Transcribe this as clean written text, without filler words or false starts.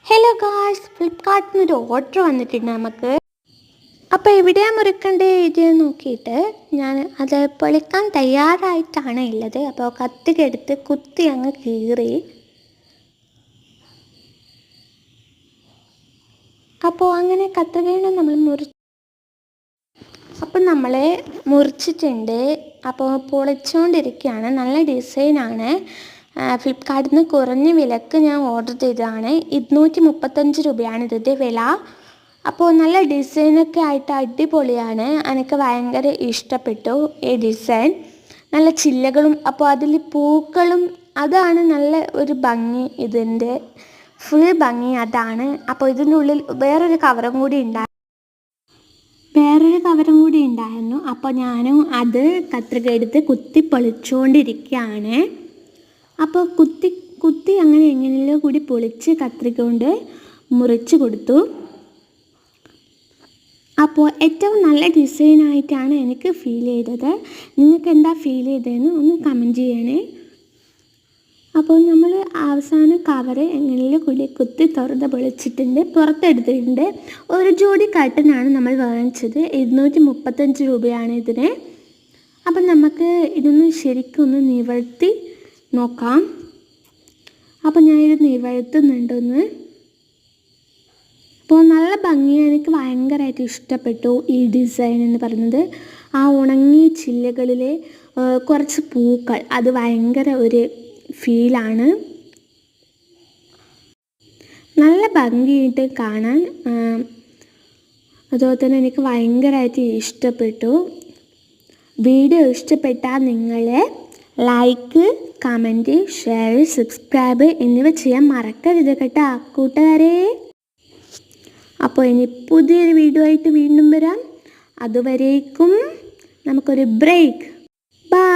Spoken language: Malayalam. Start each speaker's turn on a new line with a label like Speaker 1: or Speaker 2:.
Speaker 1: ഹലോ ഗായ്സ്, ഫ്ലിപ്കാർട്ടിൽ നിന്ന് ഒരു ഓർഡർ വന്നിട്ടുണ്ട് നമുക്ക്. അപ്പോൾ എവിടെയാണ് മുറിക്കേണ്ടത് ഇത് നോക്കിയിട്ട് ഞാൻ അത് പൊളിക്കാൻ തയ്യാറായിട്ടാണ് ഉള്ളത്. അപ്പോൾ കത്തിക എടുത്ത് കുത്തി അങ്ങ് കീറി. അപ്പോൾ അങ്ങനെ കത്രികയാണ് നമ്മൾ അപ്പം നമ്മൾ മുറിച്ചിട്ടുണ്ട്. അപ്പോൾ പൊളിച്ചുകൊണ്ടിരിക്കുകയാണ്. നല്ല ഡിസൈനാണ്. ഫ്ലിപ്കാർട്ടിൽ നിന്ന് കുറഞ്ഞ വിലക്ക് ഞാൻ ഓർഡർ ചെയ്തതാണ്. 235 രൂപയാണ് ഇതിൻ്റെ വില. അപ്പോൾ നല്ല ഡിസൈനൊക്കെ ആയിട്ട് അടിപൊളിയാണ്. എനിക്ക് ഭയങ്കര ഇഷ്ടപ്പെട്ടു ഈ ഡിസൈൻ. നല്ല ചില്ലകളും അപ്പോൾ അതിൽ പൂക്കളും അതാണ് നല്ല ഒരു ഭംഗി. ഇതിൻ്റെ ഫുൾ ഭംഗി അതാണ്. അപ്പോൾ ഇതിൻ്റെ ഉള്ളിൽ വേറൊരു കവറും കൂടി ഉണ്ടായിരുന്നു. അപ്പോൾ ഞാനും അത് കത്രിക എടുത്ത് കുത്തി പൊളിച്ചുകൊണ്ടിരിക്കുകയാണ്. അപ്പോൾ കുത്തി അങ്ങനെ എങ്ങനെയോ കൂടി പൊളിച്ച് കത്രിക കൊണ്ട് മുറിച്ച് കൊടുത്തു. അപ്പോൾ ഏറ്റവും നല്ല ഡിസൈനായിട്ടാണ് എനിക്ക് ഫീൽ ചെയ്തത്. നിങ്ങൾക്ക് എന്താ ഫീൽ ചെയ്തതെന്ന് ഒന്ന് കമൻറ്റ് ചെയ്യണേ. അപ്പോൾ നമ്മൾ അവസാനം കവറ് എങ്ങനെയോ കൂടി കുത്തി തുറന്ന് പൊളിച്ചിട്ടുണ്ട്, പുറത്തെടുത്തിട്ടുണ്ട്. ഒരു ജോഡി കട്ടനാണ് നമ്മൾ വാങ്ങിച്ചത്. 235 രൂപയാണ് ഇതിന്. അപ്പം നമുക്ക് ഇതൊന്ന് ശരിക്കും ഒന്ന് നിവർത്തി നോക്കാം. അപ്പോൾ ഞാനിത് നിവർത്തുന്നുണ്ടൊന്ന്. അപ്പോൾ നല്ല ഭംഗിയാണ്. എനിക്ക് ഭയങ്കരമായിട്ട് ഇഷ്ടപ്പെട്ടു ഈ ഡിസൈൻ എന്ന് പറയുന്നത്. ആ ഉണങ്ങിയ ചില്ലകളിലെ കുറച്ച് പൂക്കൾ, അത് ഭയങ്കര ഒരു ഫീലാണ്. നല്ല ഭംഗിയായിട്ട് കാണാൻ. അതുപോലെ തന്നെ എനിക്ക് ഭയങ്കരമായിട്ട് ഇഷ്ടപ്പെട്ടു. വീഡിയോ ഇഷ്ടപ്പെട്ടാൽ നിങ്ങൾ ലൈക്ക്, കമൻറ്റ്, ഷെയർ, സബ്സ്ക്രൈബ് എന്നിവ ചെയ്യാൻ മറക്കരുത് കേട്ടോ കൂട്ടുകാരെ. അപ്പോൾ ഇനി പുതിയൊരു വീഡിയോ ആയിട്ട് വീണ്ടും വരാം. അതുവരേക്കും നമുക്കൊരു ബ്രേക്ക്. ബൈ.